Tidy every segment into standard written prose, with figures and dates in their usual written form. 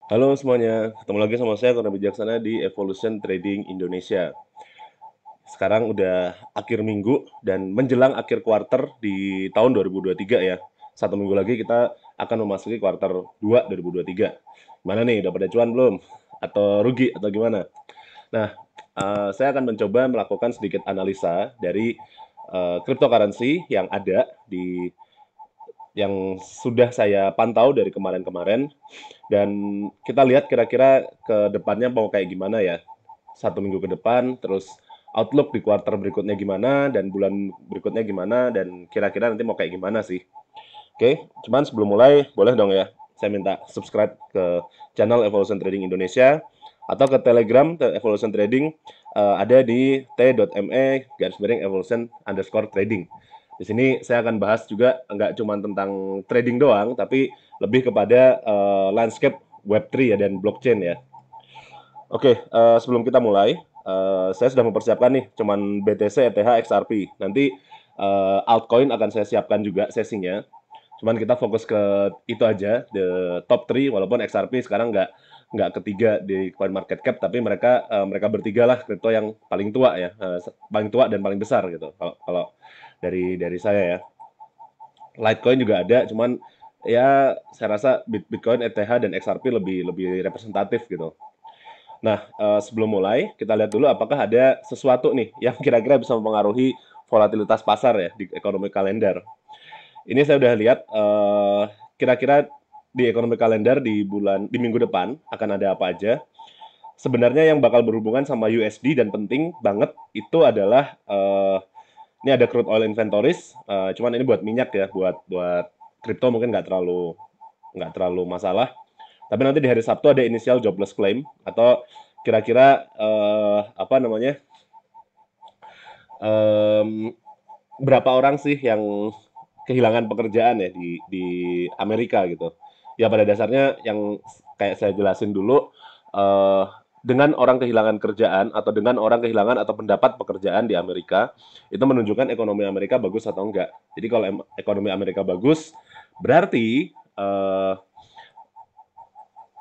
Halo semuanya, ketemu lagi sama saya Kurnia Bijaksana di Evolution Trading Indonesia. Sekarang udah akhir minggu dan menjelang akhir kuarter di tahun 2023 ya. Satu minggu lagi kita akan memasuki kuarter 2 2023. Gimana nih, udah pada cuan belum? Atau rugi atau gimana? Nah, saya akan mencoba melakukan sedikit analisa dari cryptocurrency yang ada di yang sudah saya pantau dari kemarin-kemarin dan kita lihat kira-kira ke depannya mau kayak gimana ya. Satu minggu ke depan, terus outlook di kuarter berikutnya gimana, dan bulan berikutnya gimana, dan kira-kira nanti mau kayak gimana sih. Oke, cuman sebelum mulai, boleh dong ya, saya minta subscribe ke channel Evolution Trading Indonesia, atau ke Telegram Evolution Trading, ada di t.me garis miring evolution underscore trading. Di sini saya akan bahas juga nggak cuma tentang trading doang, tapi lebih kepada landscape Web3 ya dan blockchain ya. Oke, sebelum kita mulai, saya sudah mempersiapkan nih, cuman BTC, ETH, XRP. Nanti altcoin akan saya siapkan juga sesinya. Cuman kita fokus ke itu aja, the top 3, walaupun XRP sekarang nggak ketiga di coin market cap, tapi mereka bertiga lah kripto yang paling tua ya, paling tua dan paling besar gitu. Kalau kalau dari saya ya. Litecoin juga ada, cuman ya saya rasa Bitcoin, ETH dan XRP lebih lebih representatif gitu. Nah, sebelum mulai, kita lihat dulu apakah ada sesuatu nih yang kira-kira bisa mempengaruhi volatilitas pasar ya di ekonomi kalender. Ini saya udah lihat kira-kira di ekonomi kalender di minggu depan akan ada apa aja. Sebenarnya yang bakal berhubungan sama USD dan penting banget itu adalah ini ada crude oil inventories, cuman ini buat minyak ya, buat kripto mungkin nggak terlalu masalah. Tapi nanti di hari Sabtu ada initial jobless claim atau kira-kira apa namanya em, berapa orang sih yang kehilangan pekerjaan ya di Amerika gitu. Ya pada dasarnya yang kayak saya jelasin dulu, eh, dengan orang kehilangan kerjaan atau dengan orang kehilangan atau mendapat pekerjaan di Amerika, itu menunjukkan ekonomi Amerika bagus atau enggak. Jadi kalau ekonomi Amerika bagus, berarti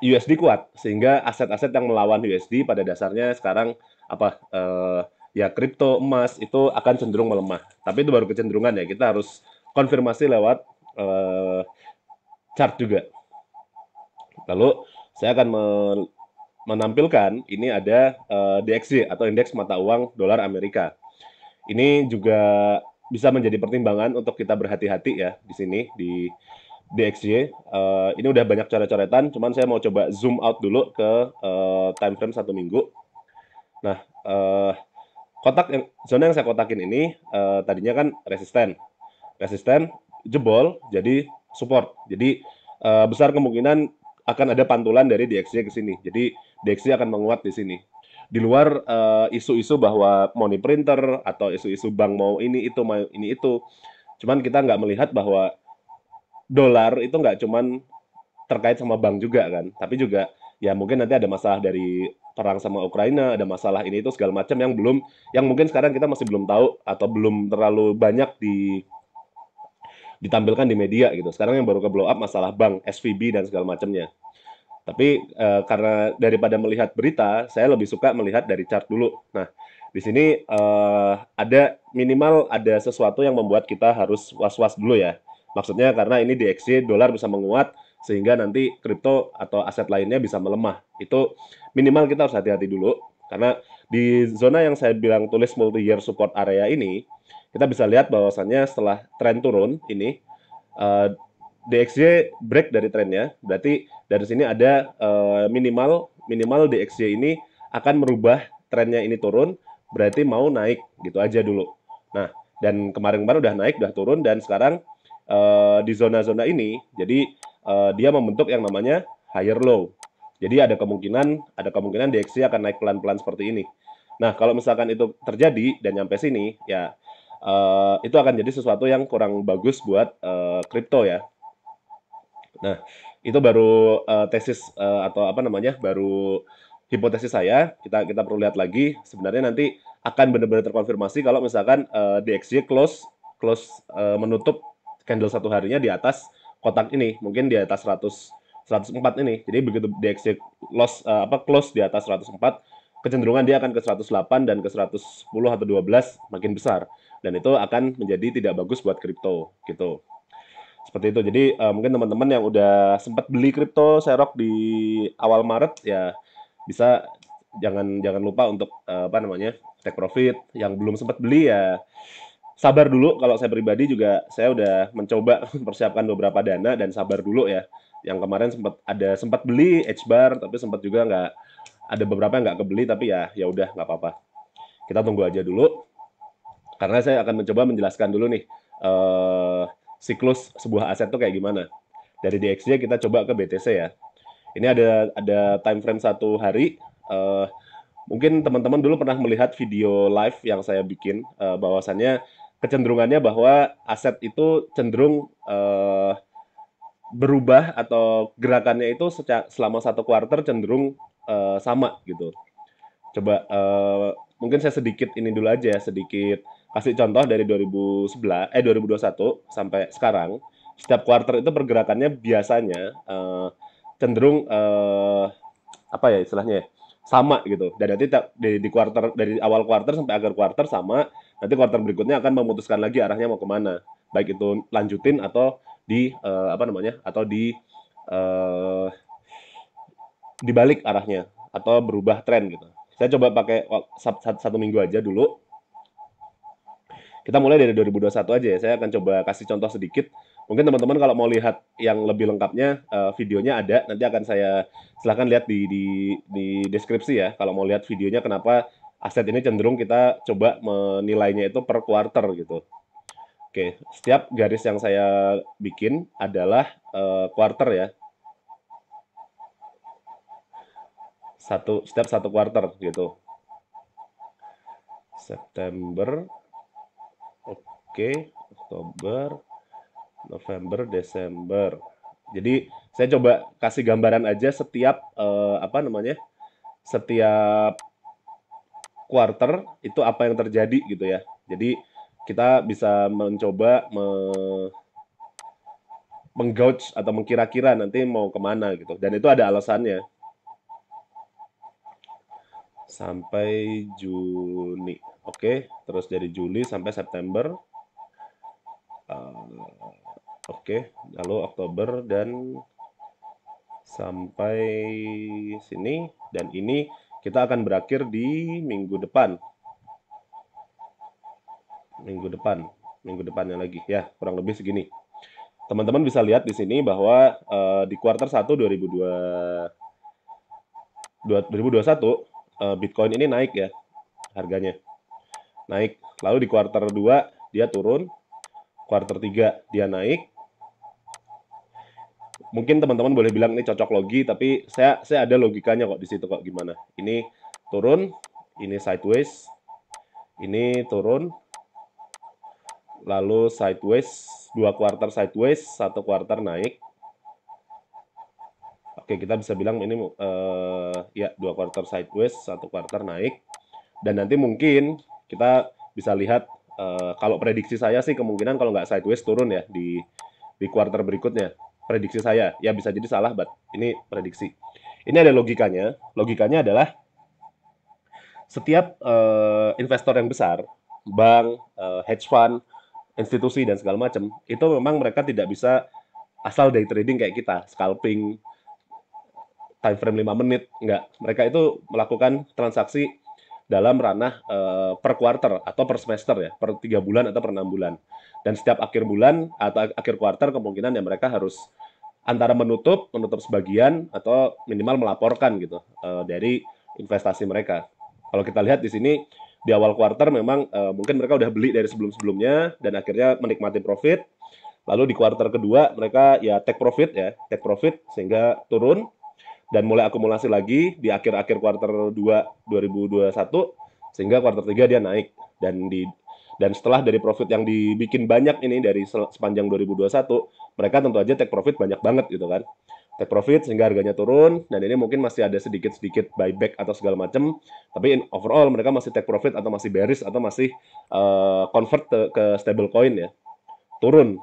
USD kuat sehingga aset-aset yang melawan USD pada dasarnya sekarang apa ya kripto emas itu akan cenderung melemah. Tapi itu baru kecenderungan ya. Kita harus konfirmasi lewat eh, chart juga. Lalu saya akan menampilkan ini ada DXY atau indeks mata uang dolar Amerika. Ini juga bisa menjadi pertimbangan untuk kita berhati-hati ya di sini di DXY. Ini udah banyak coret-coretan, cuman saya mau coba zoom out dulu ke time frame satu minggu. Nah, zona yang saya kotakin ini tadinya kan resisten jebol jadi support. Jadi besar kemungkinan akan ada pantulan dari DXY ke sini. Jadi DXY akan menguat di sini. Di luar isu-isu bahwa money printer atau isu-isu bank mau ini itu. Cuman kita nggak melihat bahwa dolar itu nggak cuman terkait sama bank juga kan, tapi juga ya mungkin nanti ada masalah dari perang sama Ukraina, ada masalah ini itu segala macam yang mungkin sekarang kita masih belum tahu atau belum terlalu banyak ditampilkan di media gitu. Sekarang yang baru ke blow up masalah bank, SVB dan segala macamnya. Tapi karena daripada melihat berita, saya lebih suka melihat dari chart dulu. Nah, di sini ada minimal ada sesuatu yang membuat kita harus was-was dulu ya. Maksudnya karena ini di DXY dolar bisa menguat sehingga nanti kripto atau aset lainnya bisa melemah. Itu minimal kita harus hati-hati dulu karena di zona yang saya bilang tulis multi year support area ini kita bisa lihat bahwasannya setelah tren turun ini eh, DXY break dari trennya, berarti dari sini ada minimal minimal DXY ini akan merubah trennya ini turun, berarti mau naik gitu aja dulu. Nah, dan kemarin-kemarin udah naik, udah turun dan sekarang di zona-zona ini, jadi dia membentuk yang namanya higher low. Jadi ada kemungkinan DXY akan naik pelan-pelan seperti ini. Nah, kalau misalkan itu terjadi dan nyampe sini, ya itu akan jadi sesuatu yang kurang bagus buat kripto ya. Nah, itu baru tesis atau apa namanya, baru hipotesis saya. Kita kita perlu lihat lagi. Sebenarnya nanti akan benar-benar terkonfirmasi kalau misalkan DXY close close menutup candle satu harinya di atas kotak ini, mungkin di atas 100 104 ini. Jadi begitu DXY close di atas 104, kecenderungan dia akan ke 108 dan ke 110 atau 12 makin besar. Dan itu akan menjadi tidak bagus buat kripto gitu. Seperti itu. Jadi mungkin teman-teman yang udah sempat beli kripto Serok di awal Maret ya bisa jangan jangan lupa untuk apa namanya take profit. Yang belum sempat beli ya sabar dulu. Kalau saya pribadi juga saya udah mencoba mempersiapkan beberapa dana dan sabar dulu ya. Yang kemarin sempat beli H-bar tapi sempat juga nggak ada beberapa yang nggak kebeli tapi ya udah nggak apa-apa. Kita tunggu aja dulu karena saya akan mencoba menjelaskan dulu nih siklus sebuah aset itu kayak gimana. Dari DXY kita coba ke BTC ya. Ini ada time frame 1 hari. Eh, Mungkin teman-teman dulu pernah melihat video live yang saya bikin bahwasannya kecenderungannya bahwa aset itu cenderung berubah atau gerakannya itu selama 1 kuarter cenderung sama gitu. Coba mungkin saya sedikit ini dulu aja, sedikit kasih contoh dari 2021 sampai sekarang. Setiap kuarter itu pergerakannya biasanya cenderung apa ya istilahnya ya, sama gitu. Dan nanti di kuarter dari awal kuarter sampai akhir kuarter sama. Nanti kuarter berikutnya akan memutuskan lagi arahnya mau kemana. Baik itu lanjutin atau di apa namanya atau eh, dibalik arahnya atau berubah tren gitu. Saya coba pakai 1 minggu aja dulu. Kita mulai dari 2021 aja ya. Saya akan coba kasih contoh sedikit. Mungkin teman-teman kalau mau lihat yang lebih lengkapnya, videonya ada. Nanti akan saya silahkan lihat di deskripsi ya. Kalau mau lihat videonya kenapa aset ini cenderung kita coba menilainya itu per quarter gitu. Oke, setiap garis yang saya bikin adalah quarter ya. Setiap 1 kuarter gitu. September, oke, Oktober, November, Desember. Jadi saya coba kasih gambaran aja setiap apa namanya? Setiap quarter itu apa yang terjadi gitu ya. Jadi kita bisa mencoba menggauge atau mengkira-kira nanti mau kemana gitu. Dan itu ada alasannya. Sampai Juni. Oke, terus dari Juli sampai September. Oke, lalu Oktober dan sampai sini. Dan ini kita akan berakhir di minggu depan. Minggu depan. Minggu depannya lagi. Ya, kurang lebih segini. Teman-teman bisa lihat di sini bahwa di kuartal 1 2021 Bitcoin ini naik ya harganya. Naik. Lalu di kuartal 2 dia turun, kuartal 3 dia naik. Mungkin teman-teman boleh bilang ini cocok logi, tapi saya ada logikanya kok di situ kok gimana. Ini turun, ini sideways, ini turun, lalu sideways, 2 kuartal sideways, 1 kuartal naik. Oke, kita bisa bilang ini ya 2 kuartal sideways, 1 kuartal naik. Dan nanti mungkin kita bisa lihat kalau prediksi saya sih kemungkinan kalau nggak sideways turun ya di kuartal berikutnya. Prediksi saya ya bisa jadi salah, but ini prediksi. Ini ada logikanya. Logikanya adalah setiap investor yang besar, bank, hedge fund, institusi dan segala macam, itu memang mereka tidak bisa asal day trading kayak kita, scalping, time frame 5 menit, enggak. Mereka itu melakukan transaksi dalam ranah per quarter atau per semester ya, per 3 bulan atau per 6 bulan. Dan setiap akhir bulan atau akhir quarter kemungkinan ya mereka harus antara menutup sebagian atau minimal melaporkan gitu dari investasi mereka. Kalau kita lihat di sini di awal quarter memang mungkin mereka udah beli dari sebelum-sebelumnya dan akhirnya menikmati profit. Lalu di kuartal kedua mereka ya take profit sehingga turun dan mulai akumulasi lagi di akhir-akhir kuartal 2 2021 sehingga kuartal 3 dia naik dan setelah dari profit yang dibikin banyak ini dari sepanjang 2021 mereka tentu aja take profit banyak banget gitu kan. Take profit sehingga harganya turun dan ini mungkin masih ada sedikit-sedikit buyback atau segala macam tapi overall mereka masih take profit atau masih bearish atau masih convert ke stable coin ya turun.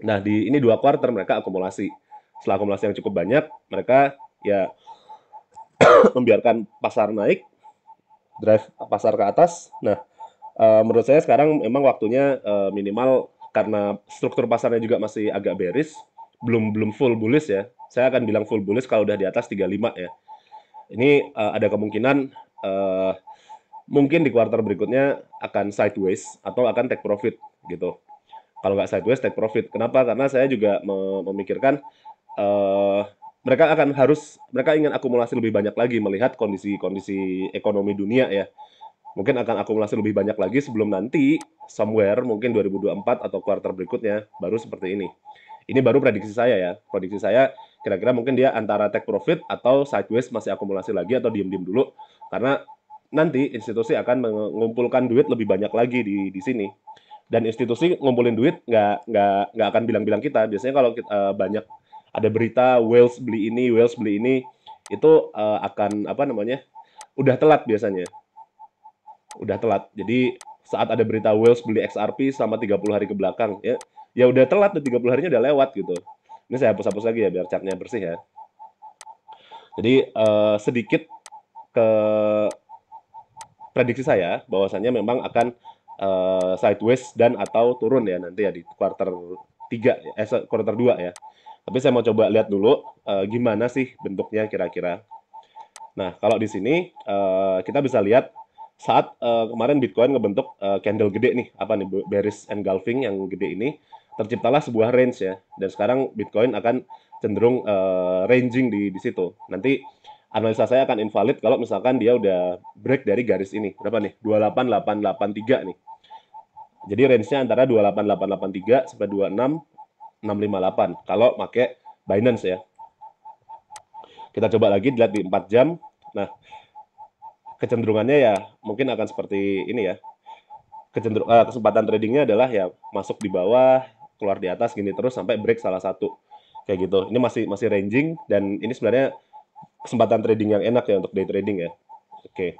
Nah, ini 2 kuartal mereka akumulasi Setelah akumulasi yang cukup banyak, mereka ya membiarkan pasar naik, drive pasar ke atas. Nah, menurut saya sekarang memang waktunya minimal karena struktur pasarnya juga masih agak bearish, belum belum full bullish ya. Saya akan bilang full bullish kalau udah di atas 35 ya. Ini ada kemungkinan uh, mungkin di kuartal berikutnya akan sideways atau akan take profit gitu. Kalau nggak sideways, take profit. Kenapa? Karena saya juga memikirkan uh, mereka ingin akumulasi lebih banyak lagi melihat kondisi-kondisi ekonomi dunia ya. Mungkin akan akumulasi lebih banyak lagi sebelum nanti somewhere mungkin 2024 atau kuartal berikutnya baru seperti ini. Ini baru prediksi saya ya. Prediksi saya kira-kira mungkin dia antara take profit atau sideways masih akumulasi lagi atau diem-diem dulu karena nanti institusi akan mengumpulkan duit lebih banyak lagi di sini. Dan institusi ngumpulin duit nggak akan bilang-bilang kita. Biasanya kalau kita, banyak ada berita Wales beli ini itu akan apa namanya udah telat biasanya, udah telat. Jadi saat ada berita Wales beli XRP selama 30 hari ke belakang ya, ya udah telat, tuh 30 harinya udah lewat gitu. Ini saya hapus-hapus lagi ya biar chartnya bersih ya. Jadi sedikit ke prediksi saya bahwasannya memang akan sideways dan atau turun ya nanti ya di kuartal 3 kuartal 2 ya. Tapi saya mau coba lihat dulu gimana sih bentuknya kira-kira. Nah, kalau di sini kita bisa lihat saat kemarin Bitcoin ngebentuk candle gede nih, apa nih bearish engulfing yang gede ini, terciptalah sebuah range ya. Dan sekarang Bitcoin akan cenderung ranging di situ. Nanti analisa saya akan invalid kalau misalkan dia udah break dari garis ini. Berapa nih? 28883 nih. Jadi range-nya antara 28883 sampai 26658 kalau pakai Binance ya. Kita coba lagi dilihat di 4 jam. Nah, kecenderungannya ya mungkin akan seperti ini ya. Kesempatan tradingnya adalah ya masuk di bawah, keluar di atas gini terus sampai break salah satu. Kayak gitu. Ini masih masih ranging dan ini sebenarnya kesempatan trading yang enak ya untuk day trading ya. Oke.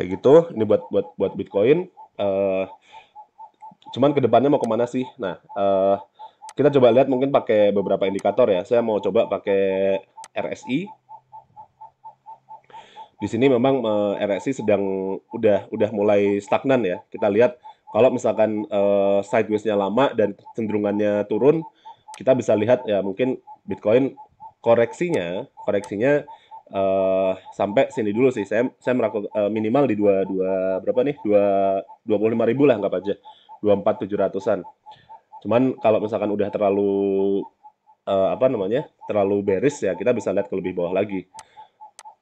Kayak gitu. Ini buat Bitcoin. Cuman kedepannya mau kemana sih? Nah, kita coba lihat mungkin pakai beberapa indikator ya. Saya mau coba pakai RSI. Di sini memang RSI sedang udah mulai stagnan ya. Kita lihat kalau misalkan sideways-nya lama dan cenderungannya turun, kita bisa lihat ya mungkin Bitcoin koreksinya sampai sini dulu sih. Saya meraku, minimal di dua berapa nih? 25.000 lah anggap aja. 24.700-an. Cuman kalau misalkan udah terlalu apa namanya? Terlalu bearish ya kita bisa lihat ke lebih bawah lagi.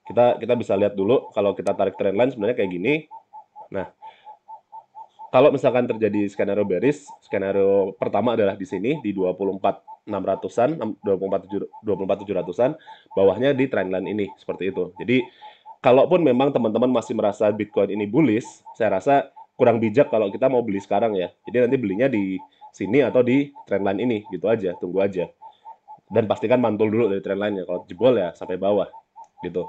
Kita bisa lihat dulu kalau kita tarik trendline sebenarnya kayak gini. Nah, kalau misalkan terjadi skenario bearish, skenario pertama adalah di sini di 24.600-an, 24.700-an, bawahnya di trendline ini seperti itu. Jadi, kalaupun memang teman-teman masih merasa Bitcoin ini bullish, saya rasa kurang bijak kalau kita mau beli sekarang ya. Jadi nanti belinya di sini atau di trendline ini gitu aja, tunggu aja. Dan pastikan mantul dulu dari trendline-nya. Kalau jebol ya sampai bawah gitu.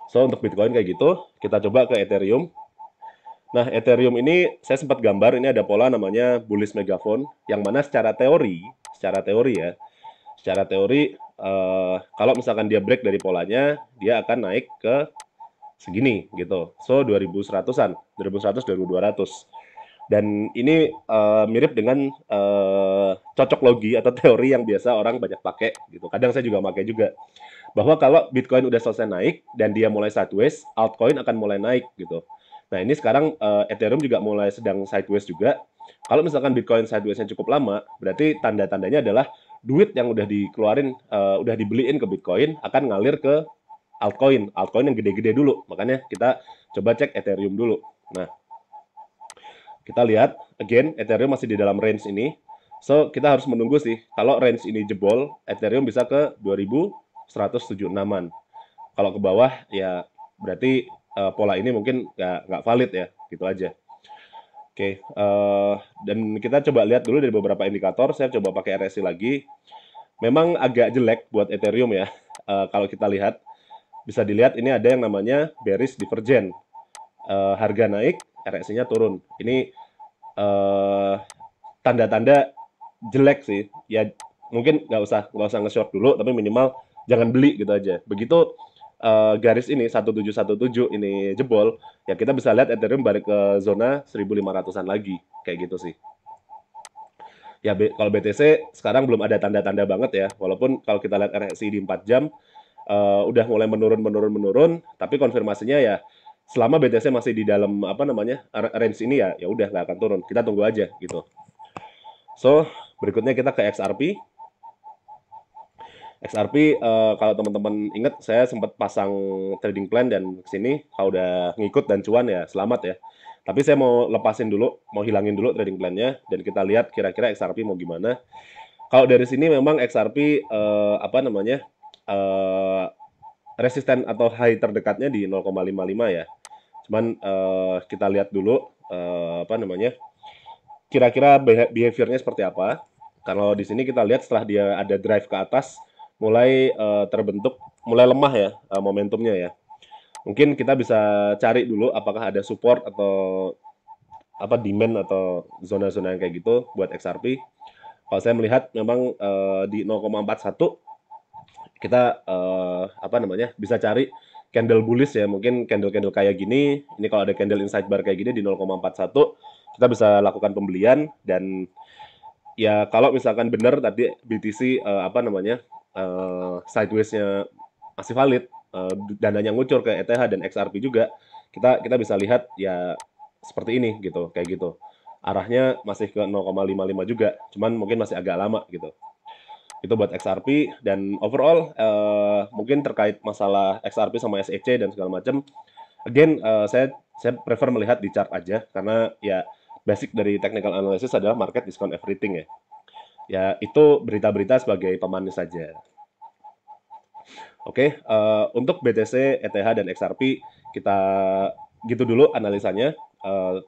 So, untuk Bitcoin kayak gitu, kita coba ke Ethereum. Nah, Ethereum ini saya sempat gambar, ini ada pola namanya bullish megaphone, yang mana secara teori ya, secara teori kalau misalkan dia break dari polanya, dia akan naik ke segini gitu. So, 2100-an, 2100, 2200. Dan ini mirip dengan cocok logi atau teori yang biasa orang banyak pakai gitu. Kadang saya juga pakai juga. Bahwa kalau Bitcoin udah selesai naik dan dia mulai sideways, altcoin akan mulai naik gitu. Nah, ini sekarang Ethereum juga mulai sedang sideways juga. Kalau misalkan Bitcoin sideways-nya cukup lama, berarti tanda-tandanya adalah duit yang udah dikeluarin, udah dibeliin ke Bitcoin akan ngalir ke altcoin yang gede-gede dulu. Makanya kita coba cek Ethereum dulu. Nah, kita lihat, again, Ethereum masih di dalam range ini. So, kita harus menunggu sih. Kalau range ini jebol, Ethereum bisa ke 2176-an. Kalau ke bawah, ya berarti pola ini mungkin nggak valid ya. Gitu aja. Oke, dan kita coba lihat dulu dari beberapa indikator. Saya coba pakai RSI lagi. Memang agak jelek buat Ethereum ya. Kalau kita lihat, bisa dilihat ini ada yang namanya bearish divergence. Harga naik, RSI-nya turun. Ini tanda-tanda jelek sih. Ya mungkin nggak usah nge-short dulu, tapi minimal jangan beli gitu aja. Begitu garis ini 1717 ini jebol, ya kita bisa lihat Ethereum balik ke zona 1.500-an lagi, kayak gitu sih. Ya kalau BTC sekarang belum ada tanda-tanda banget ya, walaupun kalau kita lihat RSI di 4 jam udah mulai menurun, tapi konfirmasinya ya selama BTC masih di dalam apa namanya range ini ya ya udah nggak akan turun. Kita tunggu aja gitu. So berikutnya kita ke XRP. XRP kalau teman-teman ingat saya sempat pasang trading plan dan kesini kalau udah ngikut dan cuan ya selamat ya. Tapi saya mau lepasin dulu, mau hilangin dulu trading plannya dan kita lihat kira-kira XRP mau gimana. Kalau dari sini memang XRP apa namanya eh, resisten atau high terdekatnya di 0,55 ya. Cuman kita lihat dulu apa namanya kira-kira behaviornya seperti apa. Kalau di sini kita lihat setelah dia ada drive ke atas, mulai terbentuk, mulai lemah ya momentumnya ya. Mungkin kita bisa cari dulu apakah ada support atau apa demand atau zona-zona yang kayak gitu buat XRP. Kalau saya melihat memang di 0,41 kita apa namanya bisa cari candle bullish ya, mungkin candle-candle kayak gini. Ini kalau ada candle inside bar kayak gini di 0,41 kita bisa lakukan pembelian. Dan ya kalau misalkan benar tadi BTC apa namanya sideways-nya masih valid, dananya ngucur ke ETH dan XRP juga, kita bisa lihat ya seperti ini gitu, kayak gitu. Arahnya masih ke 0,55 juga, cuman mungkin masih agak lama gitu. Itu buat XRP dan overall mungkin terkait masalah XRP sama SEC dan segala macam. Again, saya prefer melihat di chart aja karena ya basic dari technical analysis adalah market discount everything ya. Ya itu berita-berita sebagai pemanis saja. Oke, untuk BTC, ETH dan XRP kita gitu dulu analisanya.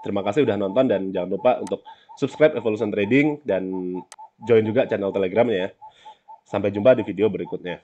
Terima kasih udah nonton dan jangan lupa untuk subscribe Evolution Trading dan join juga channel Telegramnya ya. Sampai jumpa di video berikutnya.